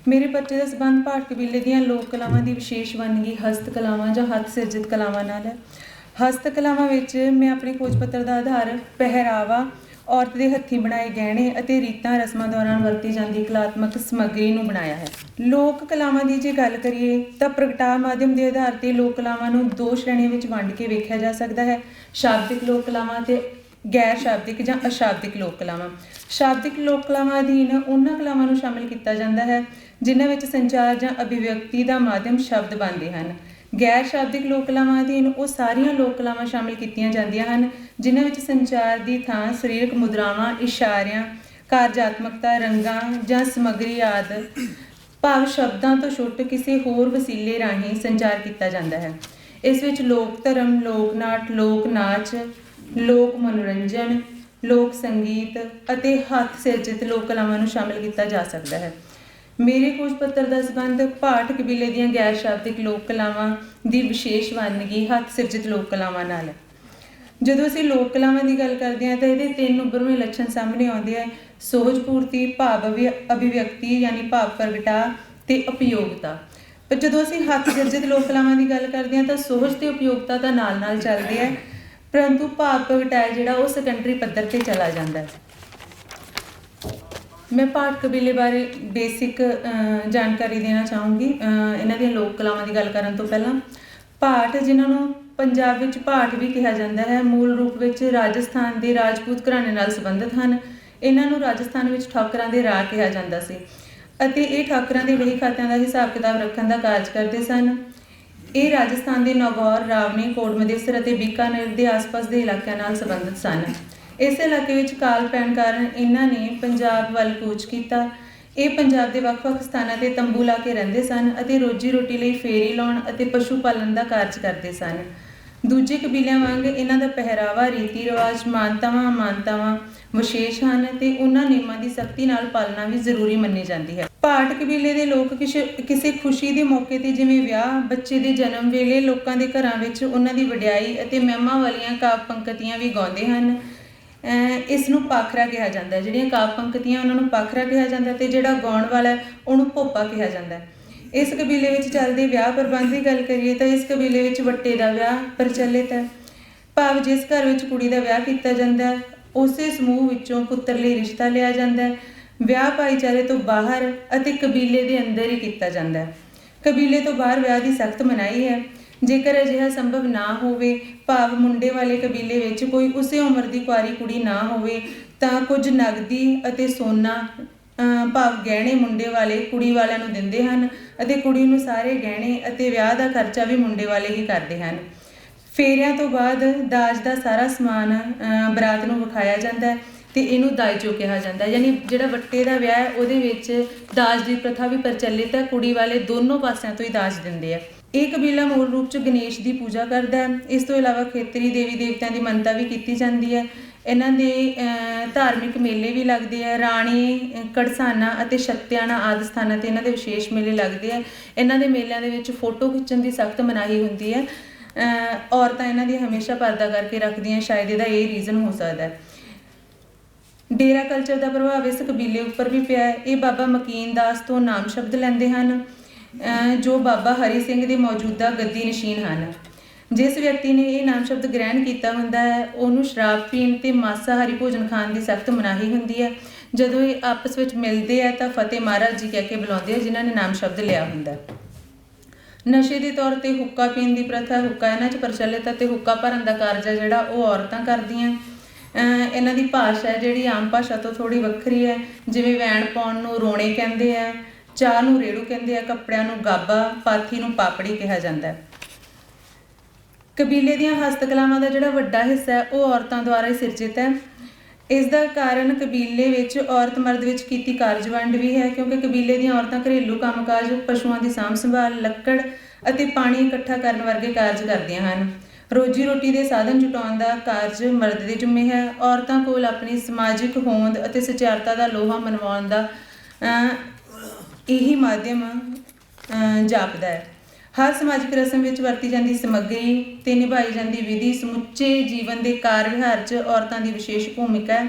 ਮੇਰੇ ਬੱਚੇ ਦਾ ਸੰਬੰਧ ਭਾਟ ਕਬੀਲੇ ਦੀਆਂ ਲੋਕ ਕਲਾਵਾਂ ਦੀ ਵਿਸ਼ੇਸ਼ ਵੰਨਗੀ ਹਸਤ ਕਲਾਵਾਂ ਜਾਂ ਹੱਥ ਸਿਰਜਿਤ ਕਲਾਵਾਂ ਨਾਲ ਹੈ। ਹਸਤ ਕਲਾਵਾਂ ਵਿੱਚ ਮੈਂ ਆਪਣੇ ਖੋਜ ਪੱਤਰ ਦਾ ਆਧਾਰ ਪਹਿਰਾਵਾ, ਔਰਤ ਦੇ ਹੱਥੀਂ ਬਣਾਏ ਗਹਿਣੇ ਅਤੇ ਰੀਤਾਂ ਰਸਮਾਂ ਦੌਰਾਨ ਵਰਤੀ ਜਾਂਦੀ ਕਲਾਤਮਕ ਸਮੱਗਰੀ ਨੂੰ ਬਣਾਇਆ ਹੈ। ਲੋਕ ਕਲਾਵਾਂ ਦੀ ਜੇ ਗੱਲ ਕਰੀਏ ਤਾਂ ਪ੍ਰਗਟਾਅ ਮਾਧਿਅਮ ਦੇ ਆਧਾਰ 'ਤੇ ਲੋਕ ਕਲਾਵਾਂ ਨੂੰ 2 ਸ਼੍ਰੇਣੀਆਂ ਵਿੱਚ ਵੰਡ ਕੇ ਵੇਖਿਆ ਜਾ ਸਕਦਾ ਹੈ: ਸ਼ਾਬਦਿਕ ਲੋਕ ਕਲਾਵਾਂ ਅਤੇ ਗੈਰ ਸ਼ਾਬਦਿਕ ਜਾਂ ਅਸ਼ਾਬਦਿਕ ਲੋਕ ਕਲਾਵਾਂ। ਸ਼ਾਬਦਿਕ ਲੋਕ ਕਲਾਵਾਂ ਅਧੀਨ ਉਹਨਾਂ ਕਲਾਵਾਂ ਨੂੰ ਸ਼ਾਮਿਲ ਕੀਤਾ ਜਾਂਦਾ ਹੈ ਜਿਨ੍ਹਾਂ ਵਿੱਚ ਸੰਚਾਰ ਜਾਂ ਅਭਿਵਿਅਕਤੀ ਦਾ ਮਾਧਿਅਮ ਸ਼ਬਦ ਬਣਦੇ ਹਨ। ਗੈਰ ਸ਼ਾਬਦਿਕ ਲੋਕ ਕਲਾਵਾਂ ਅਧੀਨ ਉਹ ਸਾਰੀਆਂ ਲੋਕ ਕਲਾਵਾਂ ਸ਼ਾਮਿਲ ਕੀਤੀਆਂ ਜਾਂਦੀਆਂ ਹਨ ਜਿਨ੍ਹਾਂ ਵਿੱਚ ਸੰਚਾਰ ਦੀ ਥਾਂ ਸਰੀਰਕ ਮੁਦਰਾਵਾਂ, ਇਸ਼ਾਰਿਆਂ, ਕਾਰਜਾਤਮਕਤਾ, ਰੰਗਾਂ ਜਾਂ ਸਮੱਗਰੀ ਆਦਿ ਭਾਵ ਸ਼ਬਦਾਂ ਤੋਂ ਛੁੱਟ ਕਿਸੇ ਹੋਰ ਵਸੀਲੇ ਰਾਹੀਂ ਸੰਚਾਰ ਕੀਤਾ ਜਾਂਦਾ ਹੈ। ਇਸ ਵਿੱਚ ਲੋਕ ਧਰਮ, ਲੋਕ ਨਾਟ, ਲੋਕ ਨਾਚ, ਲੋਕ ਮਨੋਰੰਜਨ, ਲੋਕ ਸੰਗੀਤ ਅਤੇ ਹੱਥ ਸਿਰਜਿਤ ਲੋਕ ਕਲਾਵਾਂ ਨੂੰ ਸ਼ਾਮਿਲ ਕੀਤਾ ਜਾ ਸਕਦਾ ਹੈ। ਮੇਰੇ ਖੋਜ ਪੱਤਰ ਦਾ ਸੰਬੰਧ ਭਾਟ ਕਬੀਲੇ ਦੀਆਂ ਗੈਰ ਸ਼ਾਬਦਿਕ ਲੋਕ ਕਲਾਵਾਂ ਦੀ ਵਿਸ਼ੇਸ਼ ਵੰਨਗੀ ਹੱਥ ਸਿਰਜਿਤ ਲੋਕ ਕਲਾਵਾਂ ਨਾਲ ਹੈ। ਜਦੋਂ ਅਸੀਂ ਲੋਕ ਕਲਾਵਾਂ ਦੀ ਗੱਲ ਕਰਦੇ ਹਾਂ ਤਾਂ ਇਹਦੇ 3 ਉੱਭਰਵੇਂ ਲੱਛਣ ਸਾਹਮਣੇ ਆਉਂਦੇ ਹੈ: ਸੋਹਜ ਪੂਰਤੀ, ਭਾਵ ਅਭਿਵਿਅਕਤੀ ਯਾਨੀ ਭਾਵ ਪ੍ਰਗਟਾਅ ਤੇ ਉਪਯੋਗਤਾ। ਪਰ ਜਦੋਂ ਅਸੀਂ ਹੱਥ ਸਿਰਜਿਤ ਲੋਕ ਕਲਾਵਾਂ ਦੀ ਗੱਲ ਕਰਦੇ ਹਾਂ ਤਾਂ ਸੋਹਜ ਤੇ ਉਪਯੋਗਤਾ ਤਾਂ ਨਾਲ ਨਾਲ ਚੱਲਦੇ ਹੈ, ਪਰੰਤੂ ਭਾਵ ਪ੍ਰਗਟਾਅ ਜਿਹੜਾ ਉਹ ਸੈਕੰਡਰੀ ਪੱਧਰ 'ਤੇ ਚਲਾ ਜਾਂਦਾ ਹੈ। ਮੈਂ ਭਾਟ ਕਬੀਲੇ ਬਾਰੇ ਬੇਸਿਕ ਜਾਣਕਾਰੀ ਦੇਣਾ ਚਾਹੂੰਗੀ। ਇਹਨਾਂ ਦੀਆਂ ਲੋਕ ਕਲਾਵਾਂ ਦੀ ਗੱਲ ਕਰਨ ਤੋਂ ਪਹਿਲਾਂ, ਭਾਟ ਜਿਨ੍ਹਾਂ ਨੂੰ ਪੰਜਾਬ ਵਿੱਚ ਭਾਟ ਵੀ ਕਿਹਾ ਜਾਂਦਾ ਹੈ, ਮੂਲ ਰੂਪ ਵਿੱਚ ਰਾਜਸਥਾਨ ਦੇ ਰਾਜਪੂਤ ਘਰਾਣੇ ਨਾਲ ਸੰਬੰਧਿਤ ਹਨ। ਇਹਨਾਂ ਨੂੰ ਰਾਜਸਥਾਨ ਵਿੱਚ ਠਾਕਰਾਂ ਦੇ ਰਾਜ ਕਿਹਾ ਜਾਂਦਾ ਸੀ ਅਤੇ ਇਹ ਠਾਕਰਾਂ ਦੇ ਵਹੀ ਖਾਤਿਆਂ ਦਾ ਹਿਸਾਬ ਕਿਤਾਬ ਰੱਖਣ ਦਾ ਕਾਰਜ ਕਰਦੇ ਸਨ। ਇਹ ਰਾਜਸਥਾਨ ਦੇ ਨਾਗੌਰ, ਰਾਵਣੀ, ਕੋਟਮਦੇਸਰ ਅਤੇ ਬੀਕਾਨੇਰ ਦੇ ਆਸ-ਪਾਸ ਦੇ ਇਲਾਕਿਆਂ ਨਾਲ ਸੰਬੰਧਿਤ ਸਨ। ਇਸ ਇਲਾਕੇ ਵਿੱਚ ਕਾਲ ਪੈਣ ਕਾਰਨ ਇਹਨਾਂ ਨੇ ਪੰਜਾਬ ਵੱਲ ਕੂਚ ਕੀਤਾ। ਇਹ ਪੰਜਾਬ ਦੇ ਵੱਖ-ਵੱਖ ਸਥਾਨਾਂ 'ਤੇ ਤੰਬੂ ਲਾ ਕੇ ਰਹਿੰਦੇ ਸਨ ਅਤੇ ਰੋਜੀ ਰੋਟੀ ਲਈ ਫੇਰੀ ਲਾਉਣ ਅਤੇ ਪਸ਼ੂ ਪਾਲਣ ਦਾ ਕਾਰਜ ਕਰਦੇ ਸਨ। ਦੂਜੇ ਕਬੀਲਿਆਂ ਵਾਂਗ ਇਹਨਾਂ ਦਾ ਪਹਿਰਾਵਾ, ਰੀਤੀ ਰਿਵਾਜ, ਮਾਨਤਾਵਾਂ ਵਿਸ਼ੇਸ਼ ਹਨ ਅਤੇ ਉਹਨਾਂ ਨਿਯਮਾਂ ਦੀ ਸਖਤੀ ਨਾਲ ਪਾਲਣਾ ਵੀ ਜ਼ਰੂਰੀ ਮੰਨੀ ਜਾਂਦੀ ਹੈ। ਭਾਟ ਕਬੀਲੇ ਦੇ ਲੋਕ ਕਿਸੇ ਖੁਸ਼ੀ ਦੇ ਮੌਕੇ 'ਤੇ ਜਿਵੇਂ ਵਿਆਹ, ਬੱਚੇ ਦੇ ਜਨਮ ਵੇਲੇ ਲੋਕਾਂ ਦੇ ਘਰਾਂ ਵਿੱਚ ਉਹਨਾਂ ਦੀ ਵਡਿਆਈ ਅਤੇ ਮਹਿਮਾ ਵਾਲੀਆਂ ਕਾਵਿ ਪੰਕਤੀਆਂ ਵੀ ਗਾਉਂਦੇ ਹਨ। ਇਸ ਨੂੰ ਪਾਖਰਾ ਕਿਹਾ ਜਾਂਦਾ ਹੈ। ਜਿਹੜੀਆਂ ਕਾਵਿ ਪੰਕਤੀਆਂ ਉਹਨਾਂ ਨੂੰ ਪਾਖਰਾ ਕਿਹਾ ਜਾਂਦਾ ਅਤੇ ਜਿਹੜਾ ਗਾਉਣ ਵਾਲਾ ਉਹਨੂੰ ਭੋਪਾ ਕਿਹਾ ਜਾਂਦਾ। ਇਸ ਕਬੀਲੇ ਵਿੱਚ ਚੱਲਦੇ ਵਿਆਹ ਪ੍ਰਬੰਧ ਦੀ ਗੱਲ ਕਰੀਏ ਤਾਂ ਇਸ ਕਬੀਲੇ ਵਿੱਚ ਵੱਟੇ ਦਾ ਵਿਆਹ ਪ੍ਰਚਲਿਤ ਹੈ, ਭਾਵ ਜਿਸ ਘਰ ਵਿੱਚ ਕੁੜੀ ਦਾ ਵਿਆਹ ਕੀਤਾ ਜਾਂਦਾ ਉਸੇ ਸਮੂਹ ਵਿੱਚੋਂ ਪੁੱਤਰ ਲਈ ਰਿਸ਼ਤਾ ਲਿਆ ਜਾਂਦਾ ਹੈ। ਵਿਆਹ ਭਾਈਚਾਰੇ ਤੋਂ ਬਾਹਰ ਅਤੇ ਕਬੀਲੇ ਦੇ ਅੰਦਰ ਹੀ ਕੀਤਾ ਜਾਂਦਾ ਹੈ। ਕਬੀਲੇ ਤੋਂ ਬਾਹਰ ਵਿਆਹ ਦੀ ਸਖਤ ਮਨਾਹੀ ਹੈ। ਜੇਕਰ ਅਜਿਹਾ ਸੰਭਵ ਨਾ ਹੋਵੇ, ਭਾਵ ਮੁੰਡੇ ਵਾਲੇ ਕਬੀਲੇ ਵਿੱਚ ਕੋਈ ਉਸੇ ਉਮਰ ਦੀ ਕੁਆਰੀ ਕੁੜੀ ਨਾ ਹੋਵੇ, ਤਾਂ ਕੁਝ ਨਗਦੀ ਅਤੇ ਸੋਨਾ ਭਾਵ ਗਹਿਣੇ ਮੁੰਡੇ ਵਾਲੇ ਕੁੜੀ ਵਾਲਿਆਂ ਨੂੰ ਦਿੰਦੇ ਹਨ ਅਤੇ ਕੁੜੀ ਨੂੰ ਸਾਰੇ ਗਹਿਣੇ ਅਤੇ ਵਿਆਹ ਦਾ ਖਰਚਾ ਵੀ ਮੁੰਡੇ ਵਾਲੇ ਹੀ ਕਰਦੇ ਹਨ। ਫੇਰਿਆਂ ਤੋਂ ਬਾਅਦ ਦਾਜ ਦਾ ਸਾਰਾ ਸਮਾਨ ਬਰਾਤ ਨੂੰ ਵਿਖਾਇਆ ਜਾਂਦਾ ਅਤੇ ਇਹਨੂੰ ਦਾਇਜੋ ਕਿਹਾ ਜਾਂਦਾ। ਯਾਨੀ ਜਿਹੜਾ ਵੱਟੇ ਦਾ ਵਿਆਹ ਹੈ ਉਹਦੇ ਵਿੱਚ ਦਾਜ ਦੀ ਪ੍ਰਥਾ ਵੀ ਪ੍ਰਚਲਿਤ ਹੈ। ਕੁੜੀ ਵਾਲੇ ਦੋਨੋਂ ਪਾਸਿਆਂ ਤੋਂ ਹੀ ਦਾਜ ਦਿੰਦੇ ਆ। ਇਹ ਕਬੀਲਾ ਮੂਲ ਰੂਪ 'ਚ ਗਣੇਸ਼ ਦੀ ਪੂਜਾ ਕਰਦਾ ਹੈ। ਇਸ ਤੋਂ ਇਲਾਵਾ ਖੇਤਰੀ ਦੇਵੀ ਦੇਵਤਿਆਂ ਦੀ ਮੰਨਤਾ ਵੀ ਕੀਤੀ ਜਾਂਦੀ ਹੈ। ਇਹਨਾਂ ਦੇ ਧਾਰਮਿਕ ਮੇਲੇ ਵੀ ਲੱਗਦੇ ਆ। ਰਾਣੀ, ਕੜਸਾਨਾ ਅਤੇ ਸ਼ਕਤਿਆਣਾ ਆਦਿ ਸਥਾਨਾਂ 'ਤੇ ਇਹਨਾਂ ਦੇ ਵਿਸ਼ੇਸ਼ ਮੇਲੇ ਲੱਗਦੇ ਆ। ਇਹਨਾਂ ਦੇ ਮੇਲਿਆਂ ਦੇ ਵਿੱਚ ਫੋਟੋ ਖਿੱਚਣ ਦੀ ਸਖਤ ਮਨਾਹੀ ਹੁੰਦੀ ਹੈ। ਔਰਤਾਂ ਇਹਨਾਂ ਦੀ ਹਮੇਸ਼ਾ ਪਰਦਾ ਕਰਕੇ ਰੱਖਦੀਆਂ, ਸ਼ਾਇਦ ਇਹਦਾ ਇਹ ਰੀਜ਼ਨ ਹੋ ਸਕਦਾ ਹੈ। ਡੇਰਾ ਕਲਚਰ ਦਾ ਪ੍ਰਭਾਵ ਇਸ ਕਬੀਲੇ ਉੱਪਰ ਵੀ ਪਿਆ ਹੈ। ਇਹ ਬਾਬਾ ਮਕੀਨ ਦਾਸ ਤੋਂ ਨਾਮ ਸ਼ਬਦ ਲੈਂਦੇ ਹਨ ਜੋ ਬਾਬਾ ਹਰੀ ਸਿੰਘ ਦੇ ਮੌਜੂਦਾ ਗੱਦੀ ਨਸ਼ੀਨ ਹਨ। ਜਿਸ ਵਿਅਕਤੀ ਨੇ ਇਹ ਨਾਮ ਸ਼ਬਦ ਗ੍ਰਹਿਣ ਕੀਤਾ ਹੁੰਦਾ ਹੈ ਉਹਨੂੰ ਸ਼ਰਾਬ ਪੀਣ ਅਤੇ ਮਾਸਾਹਾਰੀ ਭੋਜਨ ਖਾਣ ਦੀ ਸਖਤ ਮਨਾਹੀ ਹੁੰਦੀ ਹੈ। ਜਦੋਂ ਇਹ ਆਪਸ ਵਿੱਚ ਮਿਲਦੇ ਆ ਤਾਂ ਫਤਿਹ ਮਹਾਰਾਜ ਜੀ ਕਹਿ ਕੇ ਬੁਲਾਉਂਦੇ ਆ ਜਿਨ੍ਹਾਂ ਨੇ ਨਾਮ ਸ਼ਬਦ ਲਿਆ ਹੁੰਦਾ। ਨਸ਼ੇ ਦੇ ਤੌਰ 'ਤੇ ਹੁੱਕਾ ਪੀਣ ਦੀ ਪ੍ਰਥਾ, ਹੁੱਕਾ ਇਹਨਾਂ 'ਚ ਪ੍ਰਚਲਿਤ ਅਤੇ ਹੁੱਕਾ ਭਰਨ ਦਾ ਕਾਰਜ ਹੈ ਜਿਹੜਾ ਉਹ ਔਰਤਾਂ ਕਰਦੀਆਂ। ਇਹਨਾਂ ਦੀ ਭਾਸ਼ਾ ਜਿਹੜੀ ਆਮ ਭਾਸ਼ਾ ਤੋਂ ਥੋੜ੍ਹੀ ਵੱਖਰੀ ਹੈ। ਜਿਵੇਂ ਵੈਣ ਪਾਉਣ ਨੂੰ ਰੋਣੇ ਕਹਿੰਦੇ ਆ, ਚਾਹ ਨੂੰ ਰੇੜੂ ਕਹਿੰਦੇ ਆ, ਕੱਪੜਿਆਂ ਨੂੰ ਗਾਬਾ, ਪਾਥੀ ਨੂੰ ਪਾਪੜੀ ਕਿਹਾ ਜਾਂਦਾ। ਕਬੀਲੇ ਦੀਆਂ ਹਸਤ ਕਲਾਵਾਂ ਦਾ ਜਿਹੜਾ ਵੱਡਾ ਹਿੱਸਾ ਹੈ ਉਹ ਔਰਤਾਂ ਦੁਆਰਾ ਹੀ ਸਿਰਜਿਤ ਹੈ। ਇਸ ਦਾ ਕਾਰਨ ਕਬੀਲੇ ਵਿੱਚ ਔਰਤ ਮਰਦ ਵਿੱਚ ਕੀਤੀ ਕਾਰਜ ਵੰਡ ਵੀ ਹੈ, ਕਿਉਂਕਿ ਕਬੀਲੇ ਦੀਆਂ ਔਰਤਾਂ ਘਰੇਲੂ ਕੰਮਕਾਜ, ਪਸ਼ੂਆਂ ਦੀ ਸਾਂਭ ਸੰਭਾਲ, ਲੱਕੜ ਅਤੇ ਪਾਣੀ ਇਕੱਠਾ ਕਰਨ ਵਰਗੇ ਕਾਰਜ ਕਰਦੀਆਂ ਹਨ। ਰੋਜੀ ਰੋਟੀ ਦੇ ਸਾਧਨ ਜੁਟਾਉਣ ਦਾ ਕਾਰਜ ਮਰਦ ਦੇ ਜ਼ਿੰਮੇ ਹੈ। ਔਰਤਾਂ ਕੋਲ ਆਪਣੀ ਸਮਾਜਿਕ ਹੋਂਦ ਅਤੇ ਸਚਿਆਰਤਾ ਦਾ ਲੋਹਾ ਮਨਵਾਉਣ ਦਾ ਇਹੀ ਮਾਧਿਅਮ ਜਾਪਦਾ ਹੈ। ਹਰ ਸਮਾਜਿਕ ਰਸਮ ਵਿੱਚ ਵਰਤੀ ਜਾਂਦੀ ਸਮੱਗਰੀ ਅਤੇ ਨਿਭਾਈ ਜਾਂਦੀ ਵਿਧੀ ਸਮੁੱਚੇ ਜੀਵਨ ਦੇ ਕਾਰ ਵਿਹਾਰ 'ਚ ਔਰਤਾਂ ਦੀ ਵਿਸ਼ੇਸ਼ ਭੂਮਿਕਾ ਹੈ।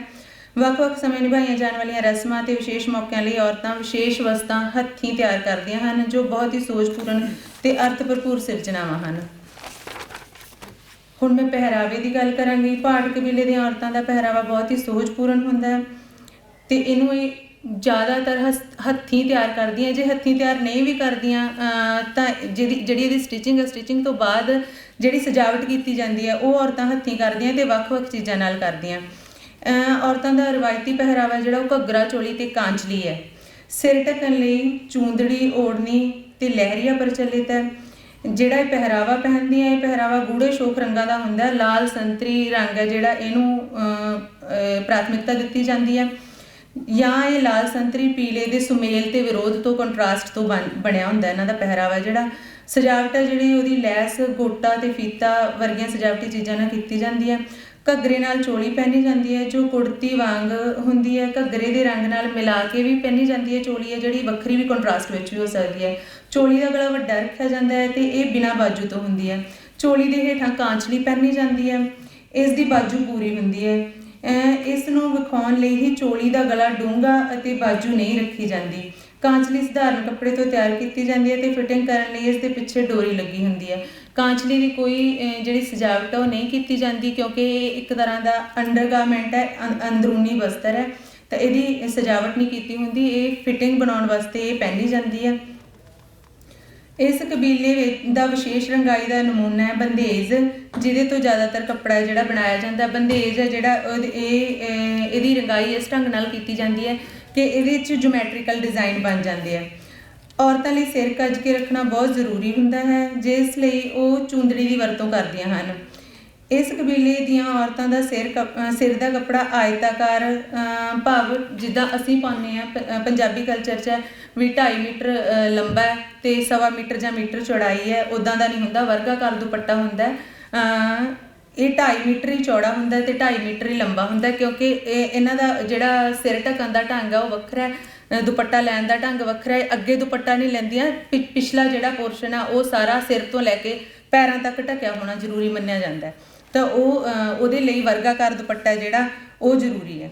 ਵੱਖ-ਵੱਖ ਸਮੇਂ ਨਿਭਾਈਆਂ ਜਾਣ ਵਾਲੀਆਂ ਰਸਮਾਂ ਅਤੇ ਵਿਸ਼ੇਸ਼ ਮੌਕਿਆਂ ਲਈ ਔਰਤਾਂ ਵਿਸ਼ੇਸ਼ ਵਸਤਾਂ ਹੱਥੀਂ ਤਿਆਰ ਕਰਦੀਆਂ ਹਨ ਜੋ ਬਹੁਤ ਹੀ ਸੋਝਪੂਰਨ ਅਤੇ ਅਰਥ ਭਰਪੂਰ ਸਿਰਜਣਾਵਾਂ ਹਨ। ਹੁਣ ਮੈਂ ਪਹਿਰਾਵੇ ਦੀ ਗੱਲ ਕਰਾਂਗੀ। ਭਾਟ ਕਬੀਲੇ ਦੀਆਂ ਔਰਤਾਂ ਦਾ ਪਹਿਰਾਵਾ ਬਹੁਤ ਹੀ ਸੋਝਪੂਰਨ ਹੁੰਦਾ ਹੈ ਅਤੇ ਇਹਨੂੰ ਇਹ ਜ਼ਿਆਦਾਤਰ ਹੱਥੀਂ ਤਿਆਰ ਕਰਦੀਆਂ। ਜੇ ਹੱਥੀਂ ਤਿਆਰ ਨਹੀਂ ਵੀ ਕਰਦੀਆਂ ਤਾਂ ਜਿਹੜੀ ਇਹਦੀ ਸਟਿਚਿੰਗ ਹੈ, ਸਟਿਚਿੰਗ ਤੋਂ ਬਾਅਦ ਜਿਹੜੀ ਸਜਾਵਟ ਕੀਤੀ ਜਾਂਦੀ ਹੈ ਉਹ ਔਰਤਾਂ ਹੱਥੀਂ ਕਰਦੀਆਂ ਅਤੇ ਵੱਖ-ਵੱਖ ਚੀਜ਼ਾਂ ਨਾਲ ਕਰਦੀਆਂ। ਔਰਤਾਂ ਦਾ ਰਵਾਇਤੀ ਪਹਿਰਾਵਾ ਜਿਹੜਾ ਉਹ ਘੱਗਰਾ, ਚੋਲੀ ਅਤੇ ਕਾਂਚਲੀ ਹੈ। ਸਿਰ ਢੱਕਣ ਲਈ ਚੂੰਦੜੀ, ਓੜਨੀ ਅਤੇ ਲਹਿਰੀਆ ਪ੍ਰਚਲਿਤ ਹੈ। ਜਿਹੜਾ ਇਹ ਪਹਿਰਾਵਾ ਪਹਿਨਦੀਆਂ, ਇਹ ਪਹਿਰਾਵਾ ਗੂੜ੍ਹੇ ਸ਼ੋਖ ਰੰਗਾਂ ਦਾ ਹੁੰਦਾ। ਲਾਲ ਸੰਤਰੀ ਰੰਗ ਹੈ ਜਿਹੜਾ ਇਹਨੂੰ ਪ੍ਰਾਥਮਿਕਤਾ ਦਿੱਤੀ ਜਾਂਦੀ ਹੈ, ਜਾਂ ਇਹ ਲਾਲ ਸੰਤਰੀ ਪੀਲੇ ਦੇ ਸੁਮੇਲ ਅਤੇ ਵਿਰੋਧ ਤੋਂ ਕੰਟਰਾਸਟ ਤੋਂ ਬਣਿਆ ਹੁੰਦਾ ਇਹਨਾਂ ਦਾ ਪਹਿਰਾਵਾ। ਜਿਹੜਾ ਸਜਾਵਟ ਹੈ ਜਿਹੜੀ ਉਹਦੀ ਲੈਸ, ਗੋਟਾ ਅਤੇ ਫੀਤਾ ਵਰਗੀਆਂ ਸਜਾਵਟੀ ਚੀਜ਼ਾਂ ਨਾਲ ਕੀਤੀ ਜਾਂਦੀ ਹੈ। ਘੱਗਰੇ ਨਾਲ ਚੋਲੀ ਪਹਿਨੀ ਜਾਂਦੀ ਹੈ ਜੋ ਕੁੜਤੀ ਵਾਂਗ ਹੁੰਦੀ ਹੈ। ਘੱਗਰੇ ਦੇ ਰੰਗ ਨਾਲ ਮਿਲਾ ਕੇ ਵੀ ਪਹਿਨੀ ਜਾਂਦੀ ਹੈ ਚੋਲੀ ਹੈ ਜਿਹੜੀ ਵੱਖਰੀ ਵੀ ਕੰਟਰਾਸਟ ਵਿੱਚ ਵੀ ਹੋ ਸਕਦੀ ਹੈ। ਚੋਲੀ ਦਾ ਗਲਾ ਵੱਡਾ ਰੱਖਿਆ ਜਾਂਦਾ ਹੈ ਅਤੇ ਇਹ ਬਿਨਾਂ ਬਾਜੂ ਤੋਂ ਹੁੰਦੀ ਹੈ। ਚੋਲੀ ਦੇ ਹੇਠਾਂ ਕਾਂਚਲੀ ਪਹਿਨੀ ਜਾਂਦੀ ਹੈ। ਇਸ ਦੀ ਬਾਜੂ ਪੂਰੀ ਹੁੰਦੀ ਹੈ। ਇਸ ਨੂੰ ਵਿਖਾਉਣ ਲਈ ਹੀ ਚੋਲੀ ਦਾ ਗਲਾ ਡੂੰਘਾ ਅਤੇ ਬਾਜੂ ਨਹੀਂ ਰੱਖੀ ਜਾਂਦੀ। ਕਾਂਚਲੀ ਸਧਾਰਨ ਕੱਪੜੇ ਤੋਂ ਤਿਆਰ ਕੀਤੀ ਜਾਂਦੀ ਹੈ ਅਤੇ ਫਿਟਿੰਗ ਕਰਨ ਲਈ ਇਸ ਦੇ ਪਿੱਛੇ ਡੋਰੀ ਲੱਗੀ ਹੁੰਦੀ ਹੈ। ਕਾਂਚਲੀ ਦੀ ਕੋਈ ਜਿਹੜੀ ਸਜਾਵਟ ਹੈ ਉਹ ਨਹੀਂ ਕੀਤੀ ਜਾਂਦੀ ਕਿਉਂਕਿ ਇਹ ਇੱਕ ਤਰ੍ਹਾਂ ਦਾ ਅੰਡਰਗਾਰਮੈਂਟ ਹੈ, ਅੰਦਰੂਨੀ ਬਸਤਰ ਹੈ, ਤਾਂ ਇਹਦੀ ਸਜਾਵਟ ਨਹੀਂ ਕੀਤੀ ਹੁੰਦੀ। ਇਹ ਫਿਟਿੰਗ ਬਣਾਉਣ ਵਾਸਤੇ ਇਹ ਪਹਿਨੀ ਜਾਂਦੀ ਹੈ। ਇਸ ਕਬੀਲੇ ਦਾ ਵਿਸ਼ੇਸ਼ ਰੰਗਾਈ ਦਾ ਨਮੂਨਾ ਹੈ ਬੰਦੇਜ, ਜਿਹਦੇ ਤੋਂ ਜ਼ਿਆਦਾਤਰ ਕੱਪੜਾ ਜਿਹੜਾ ਬਣਾਇਆ ਜਾਂਦਾ। ਬੰਦੇਜ ਹੈ ਜਿਹੜਾ ਇਹਦੀ ਰੰਗਾਈ ਇਸ ਢੰਗ ਨਾਲ ਕੀਤੀ ਜਾਂਦੀ ਹੈ ਕਿ ਇਹਦੇ 'ਚ ਜਿਓਮੈਟਰੀਕਲ ਡਿਜ਼ਾਈਨ ਬਣ ਜਾਂਦੇ ਆ। ਔਰਤਾਂ ਲਈ ਸਿਰ ਕੱਜ ਕੇ ਰੱਖਣਾ ਬਹੁਤ ਜ਼ਰੂਰੀ ਹੁੰਦਾ ਹੈ, ਜਿਸ ਲਈ ਉਹ ਚੂੰਦੜੀ ਦੀ ਵਰਤੋਂ ਕਰਦੀਆਂ ਹਨ। ਇਸ ਕਬੀਲੇ ਦੀਆਂ ਔਰਤਾਂ ਦਾ ਸਿਰ ਦਾ ਕੱਪੜਾ ਆਇਤਾਕਾਰ, ਭਾਵ ਜਿੱਦਾਂ ਅਸੀਂ ਪਾਉਂਦੇ ਹਾਂ ਪੰਜਾਬੀ ਕਲਚਰ 'ਚ ਵੀ 2.5 ਮੀਟਰ ਲੰਬਾ ਅਤੇ 1.25 ਮੀਟਰ ਜਾਂ ਮੀਟਰ ਚੌੜਾਈ ਹੈ, ਉੱਦਾਂ ਦਾ ਨਹੀਂ ਹੁੰਦਾ। ਵਰਗਾਕਾਰ ਦੁਪੱਟਾ ਹੁੰਦਾ। ਇਹ 2.5 ਮੀਟਰ ਹੀ ਚੌੜਾ ਹੁੰਦਾ ਅਤੇ 2.5 ਮੀਟਰ ਹੀ ਲੰਬਾ ਹੁੰਦਾ ਕਿਉਂਕਿ ਇਹਨਾਂ ਦਾ ਜਿਹੜਾ ਸਿਰ ਢੱਕਣ ਦਾ ਢੰਗ ਆ ਉਹ ਵੱਖਰਾ ਹੈ, ਦੁਪੱਟਾ ਲੈਣ ਦਾ ਢੰਗ ਵੱਖਰਾ ਹੈ। ਅੱਗੇ ਦੁਪੱਟਾ ਨਹੀਂ ਲੈਂਦੀਆਂ, ਪਿਛਲਾ ਜਿਹੜਾ ਪੋਰਸ਼ਨ ਆ ਉਹ ਸਾਰਾ ਸਿਰ ਤੋਂ ਲੈ ਕੇ ਪੈਰਾਂ ਤੱਕ ਢੱਕਿਆ ਹੋਣਾ ਜ਼ਰੂਰੀ ਮੰਨਿਆ ਜਾਂਦਾ, ਤਾਂ ਉਹਦੇ ਲਈ ਵਰਗਾਕਾਰ ਦੁਪੱਟਾ ਜਿਹੜਾ ਉਹ ਜ਼ਰੂਰੀ ਹੈ।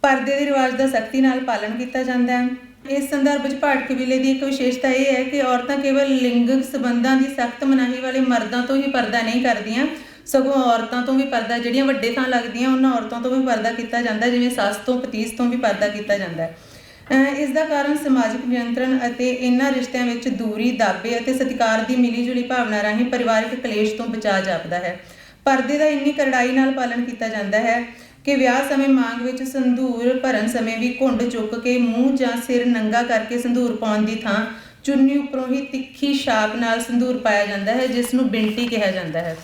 ਪਰਦੇ ਦੇ ਰਿਵਾਜ ਦਾ ਸਖਤੀ ਨਾਲ ਪਾਲਣ ਕੀਤਾ ਜਾਂਦਾ ਹੈ। ਇਸ ਸੰਦਰਭ ਵਿੱਚ ਭਾਟ ਕਬੀਲੇ ਦੀ ਇੱਕ ਵਿਸ਼ੇਸ਼ਤਾ ਇਹ ਹੈ ਕਿ ਔਰਤਾਂ ਕੇਵਲ ਲਿੰਗਕ ਸੰਬੰਧਾਂ ਦੀ ਸਖਤ ਮਨਾਹੀ ਵਾਲੇ ਮਰਦਾਂ ਤੋਂ ਹੀ ਪਰਦਾ ਨਹੀਂ ਕਰਦੀਆਂ, ਸਗੋਂ ਔਰਤਾਂ ਤੋਂ ਵੀ ਪਰਦਾ, ਜਿਹੜੀਆਂ ਵੱਡੇ ਥਾਂ ਲੱਗਦੀਆਂ ਉਹਨਾਂ ਔਰਤਾਂ ਤੋਂ ਵੀ ਪਰਦਾ ਕੀਤਾ ਜਾਂਦਾ, ਜਿਵੇਂ ਸੱਸ ਤੋਂ, ਪਤੀਸ ਤੋਂ ਵੀ ਪਰਦਾ ਕੀਤਾ ਜਾਂਦਾ ਹੈ। ਇਸ ਦਾ ਕਾਰਨ ਸਮਾਜਿਕ ਨਿਯੰਤਰਣ ਅਤੇ ਇਹਨਾਂ ਰਿਸ਼ਤਿਆਂ ਵਿੱਚ ਦੂਰੀ, ਦਾਅਵੇ ਅਤੇ ਸਤਿਕਾਰ ਦੀ ਮਿਲੀ ਜੁਲੀ ਭਾਵਨਾ ਰਾਹੀਂ ਪਰਿਵਾਰਕ ਕਲੇਸ਼ ਤੋਂ ਬਚਾਅ ਜਾਪਦਾ ਹੈ। ਪਰਦੇ ਦਾ ਇੰਨੀ ਕਰੜਾਈ ਨਾਲ ਪਾਲਣ ਕੀਤਾ ਜਾਂਦਾ ਹੈ ਕਿ ਵਿਆਹ ਸਮੇਂ ਮਾਂਗ ਵਿੱਚ ਸੰਧੂਰ ਭਰਨ ਸਮੇਂ ਵੀ ਘੁੰਡ ਚੁੱਕ ਕੇ ਮੂੰਹ ਜਾਂ ਸਿਰ ਨੰਗਾ ਕਰਕੇ ਸੰਧੂਰ ਪਾਉਣ ਦੀ ਥਾਂ ਚੁੰਨੀ ਉੱਪਰੋਂ ਹੀ ਤਿੱਖੀ ਛਾਪ ਨਾਲ ਸੰਧੂਰ ਪਾਇਆ ਜਾਂਦਾ ਹੈ, ਜਿਸ ਨੂੰ ਬਿੰਟੀ ਕਿਹਾ ਜਾਂਦਾ ਹੈ।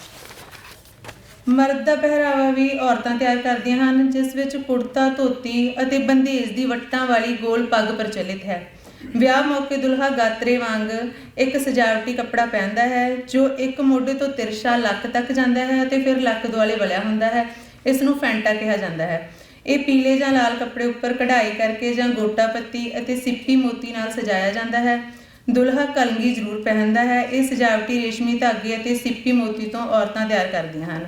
ਮਰਦ ਦਾ ਪਹਿਰਾਵਾ ਵੀ ਔਰਤਾਂ ਤਿਆਰ ਕਰਦੀਆਂ ਹਨ, ਜਿਸ ਵਿੱਚ ਕੁੜਤਾ, ਧੋਤੀ ਅਤੇ ਬੰਦੇਜ ਦੀ ਵੱਟਾਂ ਵਾਲੀ ਗੋਲ ਪੱਗ ਪ੍ਰਚਲਿਤ ਹੈ। ਵਿਆਹ ਮੌਕੇ ਦੁਲਹਾ ਗਾਤਰੇ ਵਾਂਗ ਇੱਕ ਸਜਾਵਟੀ ਕੱਪੜਾ ਪਹਿਨਦਾ ਹੈ ਜੋ ਇੱਕ ਮੋਢੇ ਤੋਂ ਤਿਰਛਾ ਲੱਕ ਤੱਕ ਜਾਂਦਾ ਹੈ ਅਤੇ ਫਿਰ ਲੱਕ ਦੁਆਲੇ ਵਲਿਆ ਹੁੰਦਾ ਹੈ। ਇਸ ਨੂੰ ਫੈਂਟਾ ਕਿਹਾ ਜਾਂਦਾ ਹੈ। ਇਹ ਪੀਲੇ ਜਾਂ ਲਾਲ ਕੱਪੜੇ ਉੱਪਰ ਕਢਾਈ ਕਰਕੇ ਜਾਂ ਗੋਟਾ ਪੱਤੀ ਅਤੇ ਸਿੱਪੀ ਮੋਤੀ ਨਾਲ ਸਜਾਇਆ ਜਾਂਦਾ ਹੈ। ਦੁਲਹਾ ਕਲਗੀ ਜ਼ਰੂਰ ਪਹਿਨਦਾ ਹੈ। ਇਹ ਸਜਾਵਟੀ ਰੇਸ਼ਮੀ ਧਾਗੇ ਅਤੇ ਸਿੱਪੀ ਮੋਤੀ ਤੋਂ ਔਰਤਾਂ ਤਿਆਰ ਕਰਦੀਆਂ ਹਨ।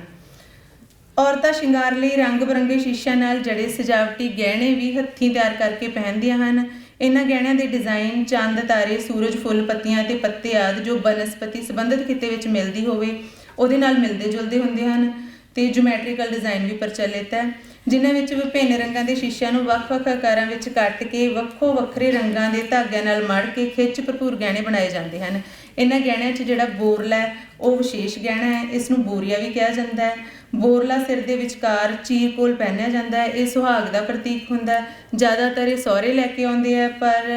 ਔਰਤਾਂ ਸ਼ਿੰਗਾਰ ਲਈ ਰੰਗ ਬਿਰੰਗੇ ਸ਼ੀਸ਼ਿਆਂ ਨਾਲ ਜੜੇ ਸਜਾਵਟੀ ਗਹਿਣੇ ਵੀ ਹੱਥੀਂ ਤਿਆਰ ਕਰਕੇ ਪਹਿਨਦੀਆਂ ਹਨ। ਇਹਨਾਂ ਗਹਿਣਿਆਂ ਦੇ ਡਿਜ਼ਾਈਨ ਚੰਦ, ਤਾਰੇ, ਸੂਰਜ, ਫੁੱਲ, ਪੱਤੀਆਂ ਅਤੇ ਪੱਤੇ ਆਦਿ ਜੋ ਬਨਸਪਤੀ ਸੰਬੰਧਿਤ ਖਿੱਤੇ ਵਿੱਚ ਮਿਲਦੀ ਹੋਵੇ ਉਹਦੇ ਨਾਲ ਮਿਲਦੇ ਜੁਲਦੇ ਹੁੰਦੇ ਹਨ ਅਤੇ ਜਿਓਮੈਟਰੀਕਲ ਡਿਜ਼ਾਈਨ ਵੀ ਪ੍ਰਚਲਿਤ ਹੈ, ਜਿਨ੍ਹਾਂ ਵਿੱਚ ਵਿਭਿੰਨ ਰੰਗਾਂ ਦੇ ਸ਼ੀਸ਼ਿਆਂ ਨੂੰ ਵੱਖ-ਵੱਖ ਆਕਾਰਾਂ ਵਿੱਚ ਕੱਟ ਕੇ ਵੱਖੋ ਵੱਖਰੇ ਰੰਗਾਂ ਦੇ ਧਾਗਿਆਂ ਨਾਲ ਮੜ ਕੇ ਖਿੱਚ ਭਰਪੂਰ ਗਹਿਣੇ ਬਣਾਏ ਜਾਂਦੇ ਹਨ। ਇਹਨਾਂ ਗਹਿਣਿਆਂ 'ਚ ਜਿਹੜਾ ਬੋਰਲਾ ਹੈ ਉਹ ਵਿਸ਼ੇਸ਼ ਗਹਿਣਾ ਹੈ। ਇਸ ਨੂੰ ਬੋਰੀਆ ਵੀ ਕਿਹਾ ਜਾਂਦਾ ਹੈ। ਬੋਰਲਾ ਸਿਰ ਦੇ ਵਿਚਕਾਰ ਚੀਰਕੋਲ ਪਹਿਨਿਆ ਜਾਂਦਾ ਹੈ। ਇਹ ਸੁਹਾਗ ਦਾ ਪ੍ਰਤੀਕ ਹੁੰਦਾ। ਜ਼ਿਆਦਾਤਰ ਇਹ ਸਹੁਰੇ ਲੈ ਕੇ ਆਉਂਦੇ ਆ, ਪਰ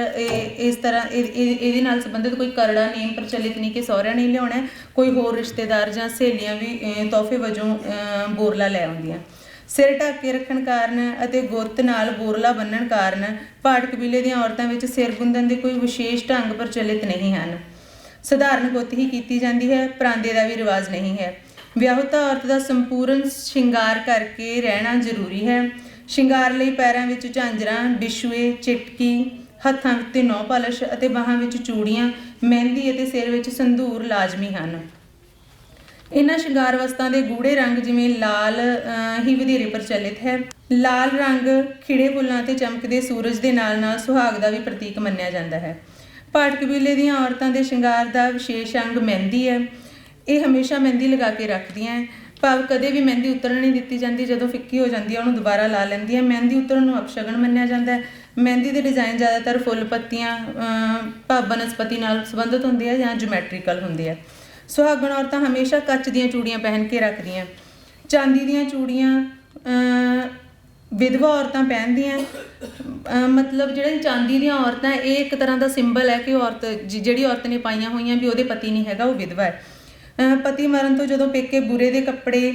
ਇਸ ਤਰ੍ਹਾਂ ਇਹਦੇ ਨਾਲ ਸੰਬੰਧਿਤ ਕੋਈ ਕਰੜਾ ਨੇਮ ਪ੍ਰਚਲਿਤ ਨਹੀਂ ਕਿ ਸਹੁਰਿਆਂ ਨੇ ਲਿਆਉਣਾ। ਕੋਈ ਹੋਰ ਰਿਸ਼ਤੇਦਾਰ ਜਾਂ ਸਹੇਲੀਆਂ ਵੀ ਤੋਹਫੇ ਵਜੋਂ ਬੋਰਲਾ ਲੈ ਆਉਂਦੀਆਂ। ਸਿਰ ਢੱਕ ਕੇ ਰੱਖਣ ਕਾਰਨ ਅਤੇ ਗੁੱਤ ਨਾਲ ਬੋਰਲਾ ਬੰਨ੍ਹਣ ਕਾਰਨ ਭਾਟ ਕਬੀਲੇ ਦੀਆਂ ਔਰਤਾਂ ਵਿੱਚ ਸਿਰ ਗੁੰਦਣ ਦੇ ਕੋਈ ਵਿਸ਼ੇਸ਼ ਢੰਗ ਪ੍ਰਚਲਿਤ ਨਹੀਂ ਹਨ। ਸਧਾਰਨ ਗੁੱਤ ਹੀ ਕੀਤੀ ਜਾਂਦੀ ਹੈ। ਪਰਾਂਦੇ ਦਾ ਵੀ ਰਿਵਾਜ ਨਹੀਂ ਹੈ। ਵਿਆਹੁਤਾ ਔਰਤ ਦਾ ਸੰਪੂਰਨ ਸ਼ਿੰਗਾਰ ਕਰਕੇ ਰਹਿਣਾ ਜ਼ਰੂਰੀ ਹੈ। ਸ਼ਿੰਗਾਰ ਲਈ ਪੈਰਾਂ ਵਿੱਚ ਝਾਂਜਰਾਂ, ਬਿਛੂਏ, ਚਿਟਕੀ, ਹੱਥਾਂ ਉੱਤੇ ਨੌ ਪਾਲਿਸ਼ ਅਤੇ ਬਾਹਾਂ ਵਿੱਚ ਚੂੜੀਆਂ, ਮਹਿੰਦੀ ਅਤੇ ਸਿਰ ਵਿੱਚ ਸੰਧੂਰ ਲਾਜ਼ਮੀ ਹਨ। ਇਹਨਾਂ ਸ਼ਿੰਗਾਰ ਵਸਤਾਂ ਦੇ ਗੂੜੇ ਰੰਗ ਜਿਵੇਂ ਲਾਲ ਹੀ ਵਧੇਰੇ ਪ੍ਰਚਲਿਤ ਹੈ। ਲਾਲ ਰੰਗ ਖਿੜੇ ਫੁੱਲਾਂ ਤੇ ਚਮਕਦੇ ਸੂਰਜ ਦੇ ਨਾਲ ਸੁਹਾਗ ਦਾ ਵੀ ਪ੍ਰਤੀਕ ਮੰਨਿਆ ਜਾਂਦਾ ਹੈ। ਭਾਟ ਕਬੀਲੇ ਦੀਆਂ ਔਰਤਾਂ ਦੇ ਸ਼ਿੰਗਾਰ ਦਾ ਵਿਸ਼ੇਸ਼ ਅੰਗ ਮਹਿੰਦੀ ਹੈ। ਇਹ ਹਮੇਸ਼ਾ ਮਹਿੰਦੀ ਲਗਾ ਕੇ ਰੱਖਦੀਆਂ ਹੈ, ਭਾਵ ਕਦੇ ਵੀ ਮਹਿੰਦੀ ਉਤਰਨ ਨਹੀਂ ਦਿੱਤੀ ਜਾਂਦੀ। ਜਦੋਂ ਫਿੱਕੀ ਹੋ ਜਾਂਦੀ ਹੈ ਉਹਨੂੰ ਦੁਬਾਰਾ ਲਾ ਲੈਂਦੀਆਂ। ਮਹਿੰਦੀ ਉਤਰਨ ਨੂੰ ਅਪਸ਼ਗਨ ਮੰਨਿਆ ਜਾਂਦਾ ਹੈ। ਮਹਿੰਦੀ ਦੇ ਡਿਜ਼ਾਈਨ ਜ਼ਿਆਦਾਤਰ ਫੁੱਲ ਪੱਤੀਆਂ ਭਾਵ ਬਨਸਪਤੀ ਨਾਲ ਸੰਬੰਧਿਤ ਹੁੰਦੇ ਆ ਜਾਂ ਜਿਓਮੈਟਰੀਕਲ ਹੁੰਦੇ ਆ। ਸੁਹਾਗਣ ਔਰਤਾਂ ਹਮੇਸ਼ਾ ਕੱਚ ਦੀਆਂ ਚੂੜੀਆਂ ਪਹਿਨ ਕੇ ਰੱਖਦੀਆਂ। ਚਾਂਦੀ ਦੀਆਂ ਚੂੜੀਆਂ ਵਿਧਵਾ ਔਰਤਾਂ ਪਹਿਨਦੀਆਂ। ਮਤਲਬ ਜਿਹੜੇ ਚਾਂਦੀ ਦੀਆਂ ਔਰਤਾਂ ਇਹ ਇੱਕ ਤਰ੍ਹਾਂ ਦਾ ਸਿੰਬਲ ਹੈ ਕਿ ਔਰਤ ਜਿਹੜੀ ਔਰਤ ਨੇ ਪਾਈਆਂ ਹੋਈਆਂ ਵੀ ਉਹਦੇ ਪਤੀ ਨਹੀਂ ਹੈਗਾ, ਉਹ ਵਿਧਵਾ ਹੈ। ਪਤੀ ਮਰਨ ਤੋਂ ਜਦੋਂ ਪੇਕੇ ਬੁਰੇ ਦੇ ਕੱਪੜੇ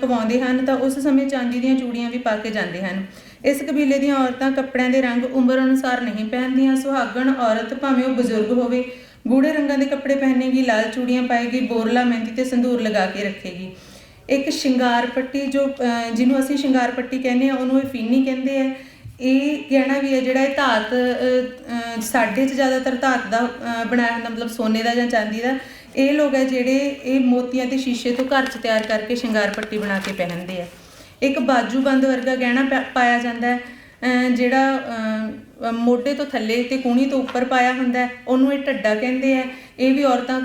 ਪਵਾਉਂਦੇ ਹਨ ਤਾਂ ਉਸ ਸਮੇਂ ਚਾਂਦੀ ਦੀਆਂ ਚੂੜੀਆਂ ਵੀ ਪਾ ਕੇ ਜਾਂਦੇ ਹਨ। ਇਸ ਕਬੀਲੇ ਦੀਆਂ ਔਰਤਾਂ ਕੱਪੜਿਆਂ ਦੇ ਰੰਗ ਉਮਰ ਅਨੁਸਾਰ ਨਹੀਂ ਪਹਿਨਦੀਆਂ। ਸੁਹਾਗਣ ਔਰਤ ਭਾਵੇਂ ਉਹ ਬਜ਼ੁਰਗ ਹੋਵੇ ਗੂੜੇ ਰੰਗਾਂ ਦੇ ਕੱਪੜੇ ਪਹਿਨੇਗੀ, ਲਾਲ ਚੂੜੀਆਂ ਪਾਏਗੀ, ਬੋਰਲਾ ਮਹਿੰਦੀ ਤੇ ਸੰਧੂਰ ਲਗਾ ਕੇ ਰੱਖੇਗੀ। ਇੱਕ ਸ਼ਿੰਗਾਰ ਪੱਟੀ ਜਿਹਨੂੰ ਅਸੀਂ ਸ਼ਿੰਗਾਰ ਪੱਟੀ ਕਹਿੰਦੇ ਹਾਂ, ਉਹਨੂੰ ਇਹ ਫੀਨੀ ਕਹਿੰਦੇ ਆ। ਇਹ ਗਹਿਣਾ ਵੀ ਹੈ ਜਿਹੜਾ ਇਹ ਧਾਤ ਸਾਡੇ 'ਚ ਜ਼ਿਆਦਾਤਰ ਧਾਤ ਦਾ ਬਣਾਇਆ ਹੁੰਦਾ, ਮਤਲਬ ਸੋਨੇ ਦਾ ਜਾਂ ਚਾਂਦੀ ਦਾ। ਇਹ ਲੋਕ ਹੈ ਜਿਹੜੇ ਇਹ ਮੋਤੀਆਂ ਤੇ ਸ਼ੀਸ਼ੇ ਤੋਂ ਘਰ 'ਚ ਤਿਆਰ ਕਰਕੇ ਸ਼ਿੰਗਾਰ ਪੱਟੀ ਬਣਾ ਕੇ ਪਹਿਨਦੇ ਆ। ਇੱਕ ਬਾਜੂਬੰਦ ਵਰਗਾ ਗਹਿਣਾ ਪਾਇਆ ਜਾਂਦਾ ਹੈ ਜਿਹੜਾ ਮੋਢੇ ਤੋਂ ਥੱਲੇ ਤੇ ਕੂਹਣੀ ਤੋਂ ਉੱਪਰ ਪਾਇਆ ਹੁੰਦਾ ਹੈ, ਉਹਨੂੰ ਇਹ ਢੱਡਾ ਕਹਿੰਦੇ ਆ। ਇਹ ਵੀ ਔਰਤਾਂ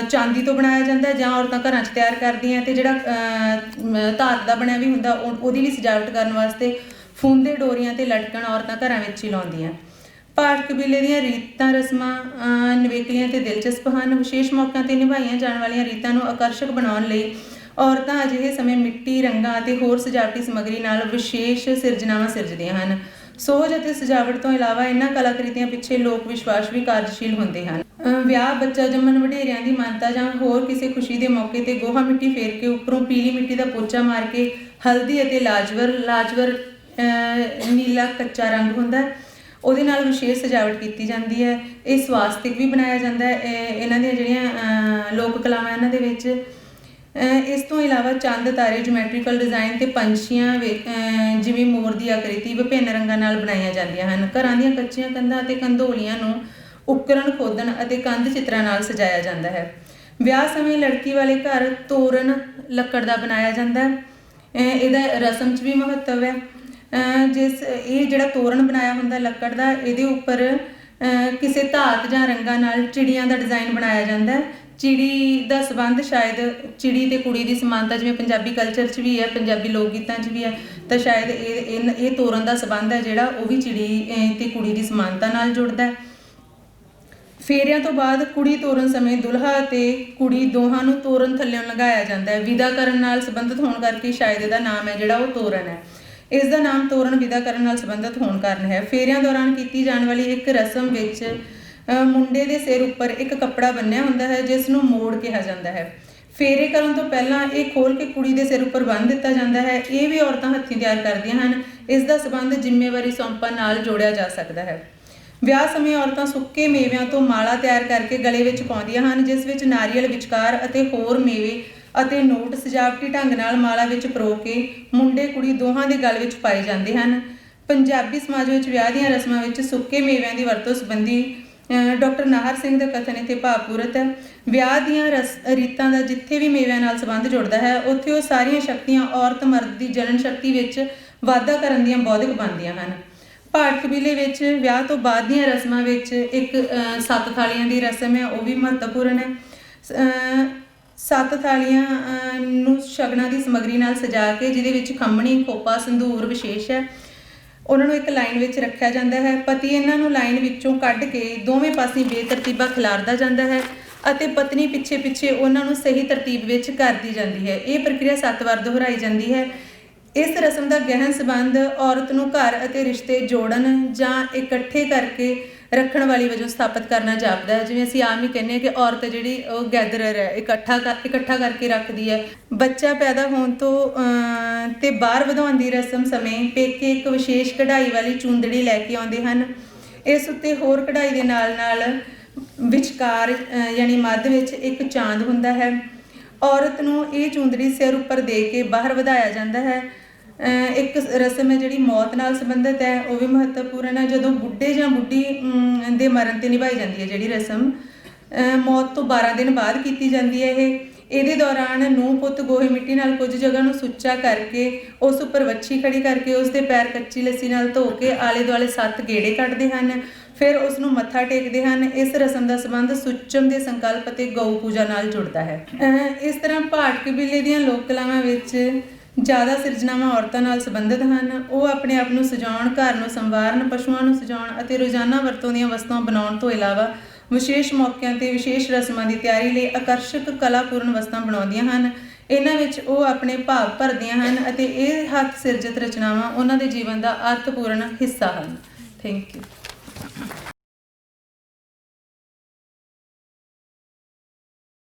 ਚਾਂਦੀ ਤੋਂ ਬਣਾਇਆ ਜਾਂਦਾ ਜਾਂ ਔਰਤਾਂ ਘਰਾਂ 'ਚ ਤਿਆਰ ਕਰਦੀਆਂ। ਤੇ ਜਿਹੜਾ ਧਾਤ ਦਾ ਬਣਿਆ ਵੀ ਹੁੰਦਾ ਉਹਦੀ ਵੀ ਸਜਾਵਟ ਕਰਨ ਵਾਸਤੇ ਫੂੰਦੇ ਡੋਰੀਆਂ ਤੇ ਲਟਕਣ ਔਰਤਾਂ ਘਰਾਂ ਵਿੱਚ ਹੀ ਲਾਉਂਦੀਆਂ। ਭਾਟ ਕਬੀਲੇ ਦੀਆਂ ਰੀਤਾਂ ਰਸਮਾਂ ਨਿਵੇਕਲੀਆਂ ਤੇ ਦਿਲਚਸਪ ਹਨ। ਵਿਸ਼ੇਸ਼ ਮੌਕਿਆਂ 'ਤੇ ਨਿਭਾਈਆਂ ਜਾਣ ਵਾਲੀਆਂ ਰੀਤਾਂ ਨੂੰ ਆਕਰਸ਼ਕ ਬਣਾਉਣ ਲਈ ਔਰਤਾਂ ਅਜਿਹੇ ਸਮੇਂ ਮਿੱਟੀ, ਰੰਗਾਂ ਅਤੇ ਹੋਰ ਸਜਾਵਟੀ ਸਮੱਗਰੀ ਨਾਲ ਵਿਸ਼ੇਸ਼ ਸਿਰਜਣਾਵਾਂ ਸਿਰਜਦੀਆਂ ਹਨ। ਸੋਝ ਅਤੇ ਸਜਾਵਟ ਤੋਂ ਇਲਾਵਾ ਇਹਨਾਂ ਕਲਾਕ੍ਰਿਤੀਆਂ ਪਿੱਛੇ ਲੋਕ ਵਿਸ਼ਵਾਸ ਵੀ ਕਾਰਜਸ਼ੀਲ ਹੁੰਦੇ ਹਨ। ਵਿਆਹ, ਬੱਚਾ ਜੰਮਣ, ਵਡੇਰਿਆਂ ਦੀ ਮਾਨਤਾ ਜਾਂ ਹੋਰ ਕਿਸੇ ਖੁਸ਼ੀ ਦੇ ਮੌਕੇ 'ਤੇ ਗੋਹਾ ਮਿੱਟੀ ਫੇਰ ਕੇ ਉੱਪਰੋਂ ਪੀਲੀ ਮਿੱਟੀ ਦਾ ਪੋਚਾ ਮਾਰ ਕੇ ਹਲਦੀ ਅਤੇ ਲਾਜਵਰ ਨੀਲਾ ਕੱਚਾ ਰੰਗ ਹੁੰਦਾ, ਉਹਦੇ ਨਾਲ ਵਿਸ਼ੇਸ਼ ਸਜਾਵਟ ਕੀਤੀ ਜਾਂਦੀ ਹੈ। ਇਹ ਸਵਾਸਤਿਕ ਵੀ ਬਣਾਇਆ ਜਾਂਦਾ ਹੈ ਇਹਨਾਂ ਦੀਆਂ ਜਿਹੜੀਆਂ ਲੋਕ ਕਲਾਵਾਂ ਇਹਨਾਂ ਦੇ ਵਿੱਚ। ਇਸ ਤੋਂ ਇਲਾਵਾ ਚੰਦ, ਤਾਰੇ, ਜਿਓਮੈਟਰੀਕਲ ਡਿਜ਼ਾਈਨ ਤੇ ਪੰਛੀਆਂ ਜਿਵੇਂ ਮੋਰ ਦੀ ਆਕ੍ਰਿਤੀ ਵਿਭਿੰਨ ਰੰਗਾਂ ਨਾਲ ਬਣਾਈਆਂ ਜਾਂਦੀਆਂ ਹਨ। ਘਰਾਂ ਦੀਆਂ ਕੱਚੀਆਂ ਕੰਧਾਂ ਅਤੇ ਕੰਧੋਲੀਆਂ ਨੂੰ ਉੱਕਰਨ, ਖੋਦਣ ਅਤੇ ਕੰਧ ਚਿੱਤਰਾਂ ਨਾਲ ਸਜਾਇਆ ਜਾਂਦਾ ਹੈ। ਵਿਆਹ ਸਮੇਂ ਲੜਕੀ ਵਾਲੇ ਘਰ ਤੋਰਨ ਲੱਕੜ ਦਾ ਬਣਾਇਆ ਜਾਂਦਾ ਹੈ। ਇਹਦਾ ਰਸਮ 'ਚ ਵੀ ਮਹੱਤਵ ਹੈ। ਇਹ ਜਿਹੜਾ ਤੋਰਨ ਬਣਾਇਆ ਹੁੰਦਾ ਲੱਕੜ ਦਾ, ਇਹਦੇ ਉੱਪਰ ਕਿਸੇ ਧਾਤ ਜਾਂ ਰੰਗਾਂ ਨਾਲ ਚਿੜੀਆਂ ਦਾ ਡਿਜ਼ਾਈਨ ਬਣਾਇਆ ਜਾਂਦਾ ਹੈ। ਚਿੜੀ ਦਾ ਸੰਬੰਧ ਸ਼ਾਇਦ ਚਿੜੀ ਤੇ ਕੁੜੀ ਦੀ ਸਮਾਨਤਾ ਜਿਵੇਂ ਪੰਜਾਬੀ ਕਲਚਰ 'ਚ ਵੀ ਹੈ, ਪੰਜਾਬੀ ਲੋਕ ਗੀਤਾਂ 'ਚ ਵੀ ਹੈ, ਤਾਂ ਸ਼ਾਇਦ ਇਹ ਤੋਰਨ ਦਾ ਸੰਬੰਧ ਹੈ ਜਿਹੜਾ ਉਹ ਵੀ ਚਿੜੀ ਤੇ ਕੁੜੀ ਦੀ ਸਮਾਨਤਾ ਨਾਲ ਜੁੜਦਾ ਹੈ। ਫੇਰਿਆਂ ਤੋਂ ਬਾਅਦ ਕੁੜੀ ਤੋਰਨ ਸਮੇਂ ਦੁਲਹਾ ਅਤੇ ਕੁੜੀ ਦੋਹਾਂ ਨੂੰ ਤੋਰਨ ਥੱਲਿਓਂ ਲੰਘਾਇਆ ਜਾਂਦਾ ਹੈ। ਵਿਦਾ ਕਰਨ ਨਾਲ ਸੰਬੰਧਿਤ ਹੋਣ ਕਰਕੇ ਸ਼ਾਇਦ ਇਹਦਾ ਨਾਮ ਹੈ ਜਿਹੜਾ ਉਹ ਤੋਰਨ ਹੈ। ਇਸ ਦਾ ਨਾਮ ਤੋਰਨ ਵਿਦਾ ਕਰਨ ਨਾਲ ਸੰਬੰਧਿਤ ਹੋਣ ਕਾਰਨ ਹੈ। ਫੇਰਿਆਂ ਦੌਰਾਨ ਕੀਤੀ ਜਾਣ ਵਾਲੀ ਇੱਕ ਰਸਮ ਵਿੱਚ ਮੁੰਡੇ ਦੇ ਸਿਰ ਉੱਪਰ ਇੱਕ ਕੱਪੜਾ ਬੰਨ੍ਹਿਆ ਹੁੰਦਾ ਹੈ ਜਿਸ ਨੂੰ ਮੋੜ ਕਿਹਾ ਜਾਂਦਾ ਹੈ। ਫੇਰੇ ਕਰਨ ਤੋਂ ਪਹਿਲਾਂ ਇਹ ਖੋਲ੍ਹ ਕੇ ਕੁੜੀ ਦੇ ਸਿਰ ਉੱਪਰ ਬੰਨ੍ਹ ਦਿੱਤਾ ਜਾਂਦਾ ਹੈ। ਇਹ ਵੀ ਔਰਤਾਂ ਹੱਥੀਂ ਤਿਆਰ ਕਰਦੀਆਂ ਹਨ। ਇਸ ਦਾ ਸੰਬੰਧ ਜ਼ਿੰਮੇਵਾਰੀ ਸੌਂਪਣ ਨਾਲ ਜੋੜਿਆ ਜਾ ਸਕਦਾ ਹੈ। ਵਿਆਹ ਸਮੇਂ ਔਰਤਾਂ ਸੁੱਕੇ ਮੇਵਿਆਂ ਤੋਂ ਮਾਲਾ ਤਿਆਰ ਕਰਕੇ ਗਲੇ ਵਿੱਚ ਪਾਉਂਦੀਆਂ ਹਨ, ਜਿਸ ਵਿੱਚ ਨਾਰੀਅਲ ਵਿਚਕਾਰ ਅਤੇ ਹੋਰ ਮੇਵੇ ਅਤੇ ਨੋਟ ਸਜਾਵਟੀ ਢੰਗ ਨਾਲ ਮਾਲਾ ਵਿੱਚ ਪਰੋ ਕੇ ਮੁੰਡੇ ਕੁੜੀ ਦੋਹਾਂ ਦੇ ਗਲ ਵਿੱਚ ਪਾਏ ਜਾਂਦੇ ਹਨ। ਪੰਜਾਬੀ ਸਮਾਜ ਵਿੱਚ ਵਿਆਹ ਦੀਆਂ ਰਸਮਾਂ ਵਿੱਚ ਸੁੱਕੇ ਮੇਵਿਆਂ ਦੀ ਵਰਤੋਂ ਸੰਬੰਧੀ ਡਾਕਟਰ ਨਾਹਰ ਸਿੰਘ ਦਾ ਕਥਨ ਇੱਥੇ ਭਾਵਪੂਰਤ ਹੈ। ਵਿਆਹ ਦੀਆਂ ਰੀਤਾਂ ਦਾ ਜਿੱਥੇ ਵੀ ਮੇਵਿਆਂ ਨਾਲ ਸੰਬੰਧ ਜੁੜਦਾ ਹੈ ਉੱਥੇ ਉਹ ਸਾਰੀਆਂ ਸ਼ਕਤੀਆਂ ਔਰਤ ਮਰਦ ਦੀ ਜਨਨ ਸ਼ਕਤੀ ਵਿੱਚ ਵਾਧਾ ਕਰਨ ਦੀਆਂ ਬੌਧਿਕ ਬਣਦੀਆਂ ਹਨ। ਭਾਟ ਕਬੀਲੇ ਵਿੱਚ ਵਿਆਹ ਤੋਂ ਬਾਅਦ ਦੀਆਂ ਰਸਮਾਂ ਵਿੱਚ ਇੱਕ 7 ਥਾਲੀਆਂ ਦੀ ਰਸਮ ਹੈ, ਉਹ ਵੀ ਮਹੱਤਵਪੂਰਨ ਹੈ। 7 ਥਾਲੀਆਂ ਨੂੰ ਸ਼ਗਨਾਂ ਦੀ ਸਮੱਗਰੀ ਨਾਲ ਸਜਾ ਕੇ ਜਿਹਦੇ ਵਿੱਚ ਖੰਮਣੀ, ਖੋਪਾ, ਸੰਧੂਰ ਵਿਸ਼ੇਸ਼ ਹੈ, ਉਹਨਾਂ ਨੂੰ ਇੱਕ ਲਾਈਨ ਵਿੱਚ ਰੱਖਿਆ ਜਾਂਦਾ ਹੈ। ਪਤੀ ਇਹਨਾਂ ਨੂੰ ਲਾਈਨ ਵਿੱਚੋਂ ਕੱਢ ਕੇ ਦੋਵੇਂ ਪਾਸੇ ਬੇਤਰਤੀਬਾ ਖਿਲਾਰਦਾ ਜਾਂਦਾ ਹੈ ਅਤੇ ਪਤਨੀ ਪਿੱਛੇ ਪਿੱਛੇ ਉਹਨਾਂ ਨੂੰ ਸਹੀ ਤਰਤੀਬ ਵਿੱਚ ਕਰਦੀ ਜਾਂਦੀ ਹੈ। ਇਹ ਪ੍ਰਕਿਰਿਆ 7 ਵਾਰ ਦੁਹਰਾਈ ਜਾਂਦੀ ਹੈ। ਇਸ ਰਸਮ ਦਾ ਗਹਿਨ ਸੰਬੰਧ ਔਰਤ ਨੂੰ ਘਰ ਅਤੇ ਰਿਸ਼ਤੇ ਜੋੜਨ ਜਾਂ ਇਕੱਠੇ ਕਰਕੇ ਰੱਖਣ ਵਾਲੀ ਵਜੋਂ ਸਥਾਪਿਤ ਕਰਨਾ ਜਾਪਦਾ ਹੈ। ਜਿਵੇਂ ਅਸੀਂ ਆਮ ਹੀ ਕਹਿੰਦੇ ਹਾਂ ਕਿ ਔਰਤ ਜਿਹੜੀ ਉਹ ਗੈਦਰਰ ਹੈ, ਇਕੱਠਾ ਕਰਕੇ ਰੱਖਦੀ ਹੈ। ਬੱਚਾ ਪੈਦਾ ਹੋਣ ਤੋਂ ਤੇ ਬਾਹਰ ਵਧਾਉਣ ਦੀ ਰਸਮ ਸਮੇਂ ਪੇਕੇ ਇੱਕ ਵਿਸ਼ੇਸ਼ ਕਢਾਈ ਵਾਲੀ ਚੂੰਦੜੀ ਲੈ ਕੇ ਆਉਂਦੇ ਹਨ। ਇਸ ਉੱਤੇ ਹੋਰ ਕਢਾਈ ਦੇ ਨਾਲ ਨਾਲ ਵਿਚਕਾਰ ਯਾਨੀ ਮੱਧ ਵਿੱਚ ਇੱਕ ਚਾਂਦ ਹੁੰਦਾ ਹੈ। ਔਰਤ ਨੂੰ ਇਹ ਚੂੰਦੜੀ ਸਿਰ ਉੱਪਰ ਦੇ ਕੇ ਬਾਹਰ ਵਧਾਇਆ ਜਾਂਦਾ ਹੈ। ਇੱਕ ਰਸਮ ਹੈ ਜਿਹੜੀ ਮੌਤ ਨਾਲ ਸੰਬੰਧਿਤ ਹੈ, ਉਹ ਵੀ ਮਹੱਤਵਪੂਰਨ ਹੈ। ਜਦੋਂ ਬੁੱਢੇ ਜਾਂ ਬੁੱਢੀ ਦੇ ਮਰਨ 'ਤੇ ਨਿਭਾਈ ਜਾਂਦੀ ਹੈ ਜਿਹੜੀ ਰਸਮ, ਮੌਤ ਤੋਂ 12 ਦਿਨ ਬਾਅਦ ਕੀਤੀ ਜਾਂਦੀ ਹੈ। ਇਹਦੇ ਦੌਰਾਨ ਨੂੰਹ ਪੁੱਤ ਗੋਹੇ ਮਿੱਟੀ ਨਾਲ ਕੁਝ ਜਗ੍ਹਾ ਨੂੰ ਸੁੱਚਾ ਕਰਕੇ ਉਸ ਉੱਪਰ ਵੱਛੀ ਖੜੀ ਕਰਕੇ ਉਸ ਦੇ ਪੈਰ ਕੱਚੀ ਲੱਸੀ ਨਾਲ ਧੋ ਕੇ ਆਲੇ ਦੁਆਲੇ 7 ਗੇੜੇ ਕੱਢਦੇ ਹਨ। ਫਿਰ ਉਸ ਨੂੰ ਮੱਥਾ ਟੇਕਦੇ ਹਨ। ਇਸ ਰਸਮ ਦਾ ਸੰਬੰਧ ਸੁੱਚਮ ਦੇ ਸੰਕਲਪ ਅਤੇ ਗਊ ਪੂਜਾ ਨਾਲ ਜੁੜਦਾ ਹੈ। ਇਸ ਤਰ੍ਹਾਂ ਭਾਟ ਕਬੀਲੇ ਦੀਆਂ ਲੋਕ ਕਲਾਵਾਂ ਵਿੱਚ ਜ਼ਿਆਦਾ ਸਿਰਜਣਾਵਾਂ ਔਰਤਾਂ ਨਾਲ ਸੰਬੰਧਿਤ ਹਨ। ਉਹ ਆਪਣੇ ਆਪ ਨੂੰ ਸਜਾਉਣ, ਘਰ ਨੂੰ ਸੰਵਾਰਨ, ਪਸ਼ੂਆਂ ਨੂੰ ਸਜਾਉਣ ਅਤੇ ਰੋਜ਼ਾਨਾ ਵਰਤੋਂ ਦੀਆਂ ਵਸਤੂਆਂ ਬਣਾਉਣ ਤੋਂ ਇਲਾਵਾ ਵਿਸ਼ੇਸ਼ ਮੌਕਿਆਂ 'ਤੇ ਵਿਸ਼ੇਸ਼ ਰਸਮਾਂ ਦੀ ਤਿਆਰੀ ਲਈ ਆਕਰਸ਼ਕ ਕਲਾਪੂਰਨ ਵਸਤਾਂ ਬਣਾਉਂਦੀਆਂ ਹਨ। ਇਹਨਾਂ ਵਿੱਚ ਉਹ ਆਪਣੇ ਭਾਵ ਭਰਦੀਆਂ ਹਨ ਅਤੇ ਇਹ ਹੱਥ ਸਿਰਜਿਤ ਰਚਨਾਵਾਂ ਉਹਨਾਂ ਦੇ ਜੀਵਨ ਦਾ ਅਰਥਪੂਰਨ ਹਿੱਸਾ ਹਨ। Thank you.